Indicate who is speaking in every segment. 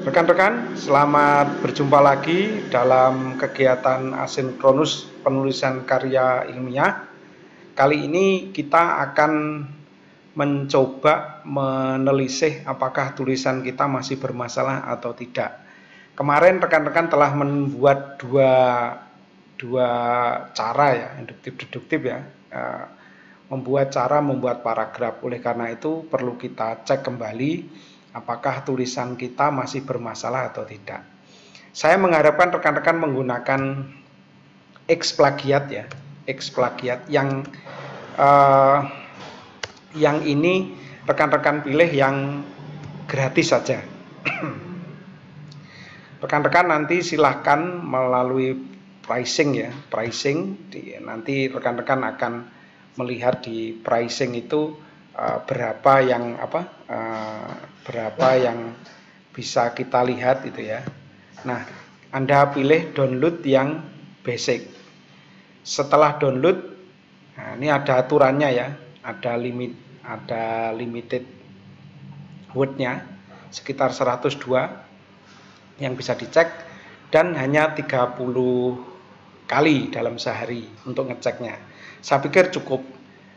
Speaker 1: Rekan-rekan, selamat berjumpa lagi dalam kegiatan asinkronus penulisan karya ilmiah. Kali ini kita akan mencoba menelisih apakah tulisan kita masih bermasalah atau tidak. Kemarin rekan-rekan telah membuat dua cara ya, induktif-deduktif ya, membuat paragraf. Oleh karena itu perlu kita cek kembali apakah tulisan kita masih bermasalah atau tidak. Saya mengharapkan rekan-rekan menggunakan X plagiat ya, X plagiat yang ini rekan-rekan pilih yang gratis saja. Rekan-rekan nanti silahkan melalui pricing ya, nanti rekan-rekan akan melihat di pricing itu berapa yang bisa kita lihat itu ya. Nah, Anda pilih download yang basic. Setelah download, nah ini ada aturannya ya, ada limited word-nya sekitar 102 yang bisa dicek dan hanya 30 kali dalam sehari untuk ngeceknya. Saya pikir cukup.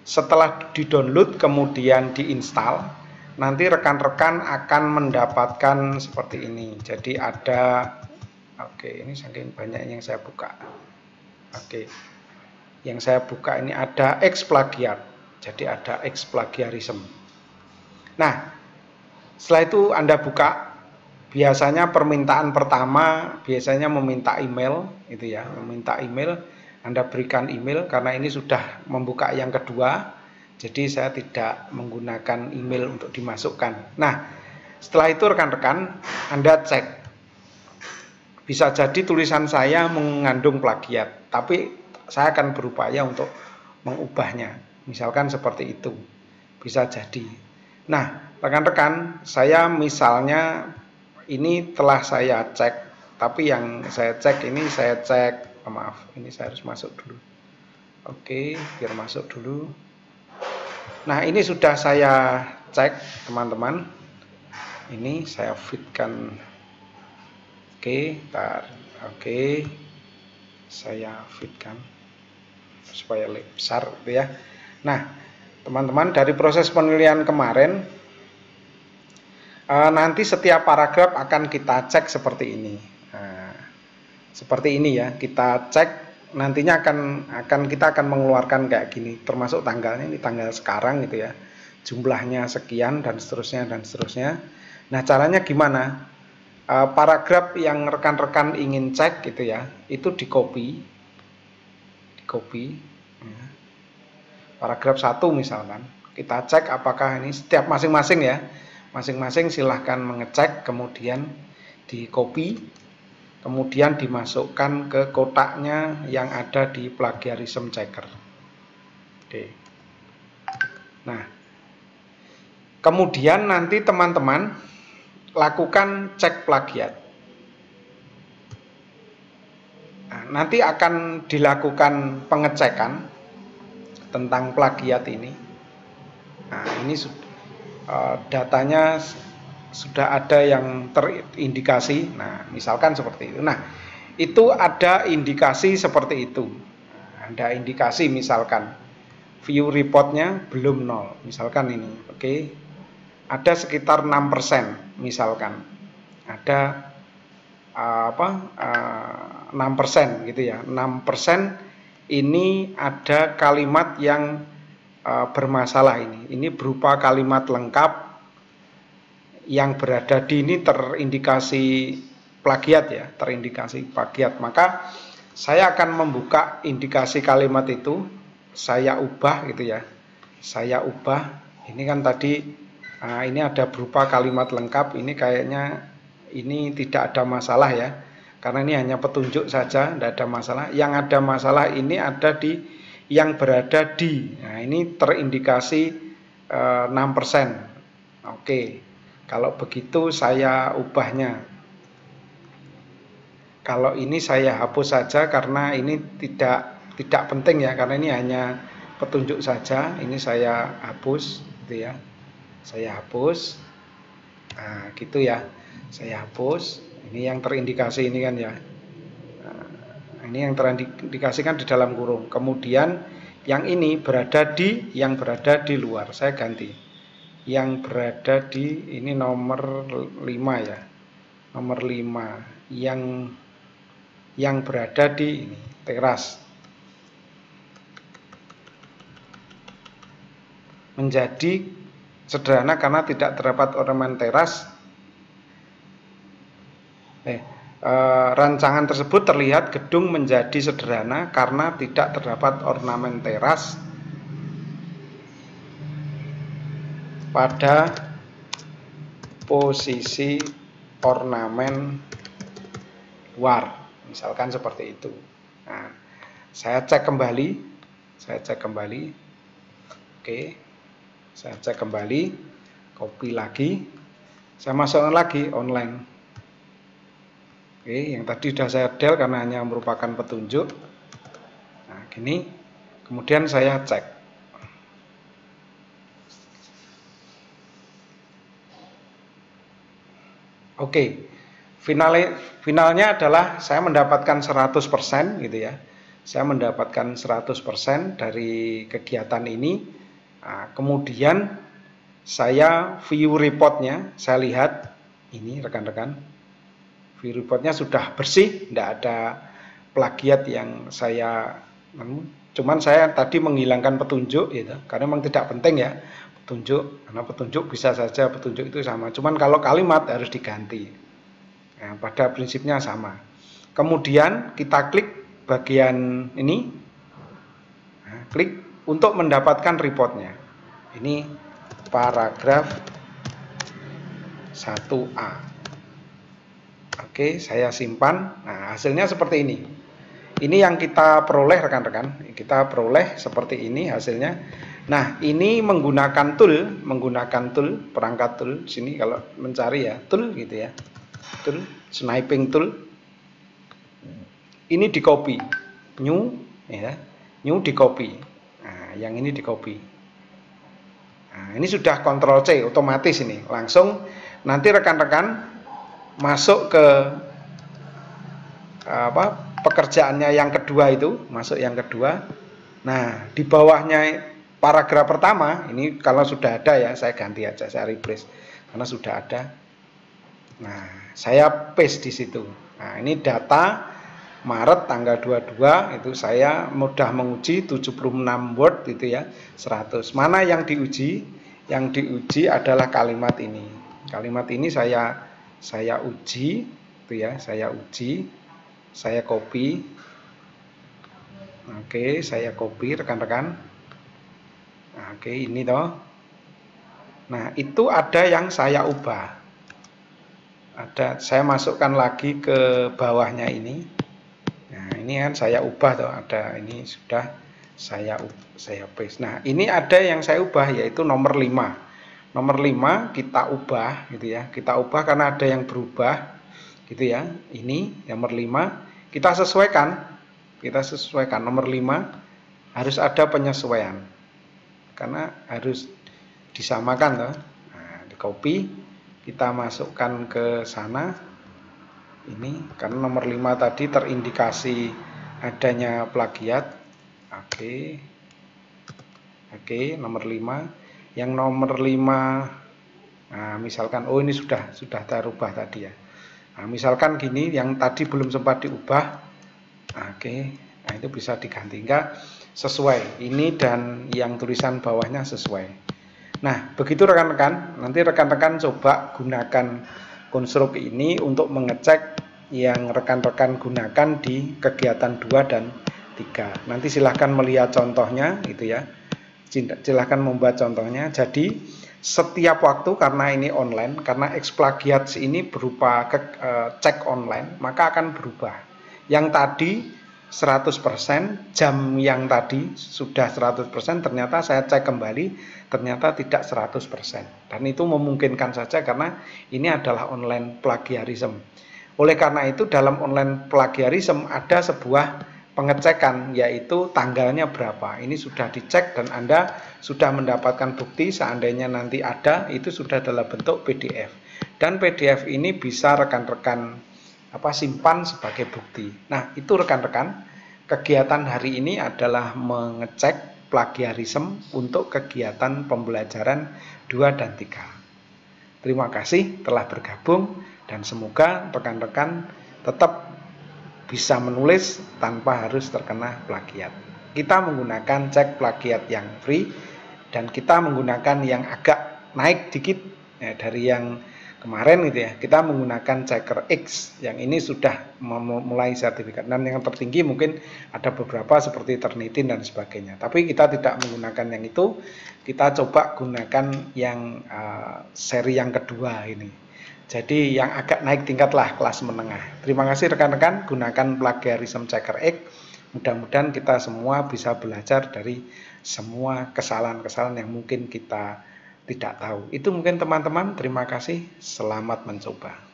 Speaker 1: Setelah di-download kemudian diinstal, nanti rekan-rekan akan mendapatkan seperti ini. Jadi ada, ini saking banyak yang saya buka. Yang saya buka ini ada X plagiat. Jadi ada X plagiarism. Nah, setelah itu Anda buka. Biasanya permintaan pertama biasanya meminta email, itu ya, meminta email. Anda berikan email karena ini sudah membuka yang kedua, jadi saya tidak menggunakan email untuk dimasukkan. Nah, setelah itu rekan-rekan Anda cek, bisa jadi tulisan saya mengandung plagiat, tapi saya akan berupaya untuk mengubahnya, misalkan seperti itu, bisa jadi. Nah, rekan-rekan, saya misalnya ini telah saya cek, tapi yang saya cek ini ini saya harus masuk dulu. Biar masuk dulu. Nah, ini sudah saya cek, teman-teman. Ini saya fitkan. Saya fitkan supaya lebih besar gitu ya. Nah, teman-teman, dari proses penilaian kemarin, nanti setiap paragraf akan kita cek seperti ini. Nah, seperti ini ya, kita cek, nantinya kita akan mengeluarkan kayak gini, termasuk tanggalnya, ini tanggal sekarang gitu ya, jumlahnya sekian dan seterusnya. Nah, caranya gimana? Paragraf yang rekan-rekan ingin cek gitu ya, itu di copy. Paragraf 1 misalkan, kita cek apakah ini setiap masing-masing ya. Masing-masing silahkan mengecek, kemudian di copy, kemudian dimasukkan ke kotaknya yang ada di plagiarism checker. Nah, kemudian nanti teman-teman lakukan cek plagiat. Nah, nanti akan dilakukan pengecekan tentang plagiat ini. Nah, ini datanya sudah ada yang terindikasi. Nah, misalkan seperti itu. Nah, itu ada indikasi seperti itu. Ada indikasi misalkan view reportnya belum 0. Misalkan ini, ada sekitar 6% misalkan. Ada 6% gitu ya. 6% ini ada kalimat yang bermasalah ini. Ini berupa kalimat lengkap yang berada di ini terindikasi plagiat ya, Maka saya akan membuka indikasi kalimat itu, saya ubah gitu ya. Saya ubah. Ini kan tadi ini ada berupa kalimat lengkap, ini kayaknya ini tidak ada masalah ya. Karena ini hanya petunjuk saja, tidak ada masalah. Yang ada masalah ini ada di yang berada di, nah ini terindikasi 6%. Kalau begitu saya ubahnya. Kalau ini saya hapus saja karena ini tidak penting ya, karena ini hanya petunjuk saja. Ini saya hapus gitu ya. Saya hapus. Nah, gitu ya. Saya hapus. Ini yang terindikasi ini kan ya. Nah, ini yang terindikasikan di dalam kurung. Kemudian yang ini berada di luar. Saya ganti. Yang berada di ini nomor 5 ya. Nomor 5. Yang berada di ini, teras. Menjadi sederhana karena tidak terdapat ornamen teras. Rancangan tersebut terlihat gedung menjadi sederhana karena tidak terdapat ornamen teras pada posisi ornamen luar, misalkan seperti itu. Nah, saya cek kembali. Oke, saya cek kembali, copy lagi, saya masukkan lagi online. Oke, yang tadi sudah saya del karena hanya merupakan petunjuk. Nah, gini, kemudian saya cek. Oke, finalnya adalah saya mendapatkan 100% gitu ya. Saya mendapatkan 100% dari kegiatan ini. Nah, kemudian saya view reportnya, saya lihat ini rekan-rekan. View reportnya sudah bersih, tidak ada plagiat yang saya, cuman saya tadi menghilangkan petunjuk gitu, karena memang tidak penting ya petunjuk, karena petunjuk bisa saja petunjuk itu sama, cuman kalau kalimat harus diganti. Nah, pada prinsipnya sama. Kemudian kita klik bagian ini, nah, klik untuk mendapatkan reportnya. Ini paragraf 1A. Oke, saya simpan. Nah, hasilnya seperti ini. Ini yang kita peroleh rekan-rekan. Kita peroleh seperti ini hasilnya. Nah, ini menggunakan tool, perangkat tool. Sini kalau mencari ya, tool gitu ya. Tool, sniping tool. Ini di copy. New ya. New di copy. Nah, yang ini di copy. Nah, ini sudah Ctrl C otomatis ini. Langsung nanti rekan-rekan masuk ke pekerjaannya yang kedua itu, masuk yang kedua. Nah, di bawahnya paragraf pertama, ini kalau sudah ada ya, saya ganti aja, saya replace karena sudah ada. Nah, saya paste di situ. Nah, ini data Maret tanggal 22 itu saya mudah menguji 76 word itu ya, 100. Mana yang diuji? Yang diuji adalah kalimat ini. Kalimat ini saya uji itu ya, saya copy. Oke, saya copy rekan-rekan. Nah, oke, ini toh. Nah, itu ada yang saya ubah. Saya masukkan lagi ke bawahnya ini. Nah, ini kan saya ubah toh, ada ini sudah saya paste. Nah, ini ada yang saya ubah yaitu nomor 5. Nomor 5 kita ubah gitu ya. Kita ubah karena ada yang berubah gitu ya. Ini nomor 5 kita sesuaikan. Nomor 5 harus ada penyesuaian. Karena harus disamakan toh. Nah, di copy kita masukkan ke sana. Ini karena nomor 5 tadi terindikasi adanya plagiat. Oke, nomor 5. Yang nomor 5, nah misalkan, oh ini sudah terubah tadi ya. Nah, misalkan gini, yang tadi belum sempat diubah, oke, nah itu bisa diganti, enggak sesuai. Ini dan yang tulisan bawahnya sesuai. Nah, begitu rekan-rekan, nanti rekan-rekan coba gunakan konstruk ini untuk mengecek yang rekan-rekan gunakan di kegiatan 2 dan 3. Nanti silahkan melihat contohnya, gitu ya. Silahkan membuat contohnya. Jadi setiap waktu karena ini online, karena Xplagiat ini berupa cek online, maka akan berubah. Yang tadi 100%, jam yang tadi sudah 100%, ternyata saya cek kembali, ternyata tidak 100%. Dan itu memungkinkan saja karena ini adalah online plagiarism. Oleh karena itu dalam online plagiarism ada sebuah pengecekan, yaitu tanggalnya berapa. Ini sudah dicek dan Anda sudah mendapatkan bukti. Seandainya nanti ada, itu sudah dalam bentuk PDF. Dan PDF ini bisa rekan-rekan simpan sebagai bukti. Nah, itu rekan-rekan, kegiatan hari ini adalah mengecek plagiarisme untuk kegiatan pembelajaran 2 dan 3. Terima kasih telah bergabung dan semoga rekan-rekan tetap bisa menulis tanpa harus terkena plagiat. Kita menggunakan cek plagiat yang free dan kita menggunakan yang agak naik dikit ya, dari yang kemarin gitu ya. Kita menggunakan Checker X yang ini sudah mulai sertifikat. Dan yang tertinggi mungkin ada beberapa seperti Turnitin dan sebagainya. Tapi kita tidak menggunakan yang itu. Kita coba gunakan yang seri yang kedua ini. Jadi yang agak naik tingkat lah, kelas menengah. Terima kasih rekan-rekan, gunakan plagiarism Checker X. Mudah-mudahan kita semua bisa belajar dari semua kesalahan-kesalahan yang mungkin kita tidak tahu. Itu mungkin teman-teman, terima kasih, selamat mencoba.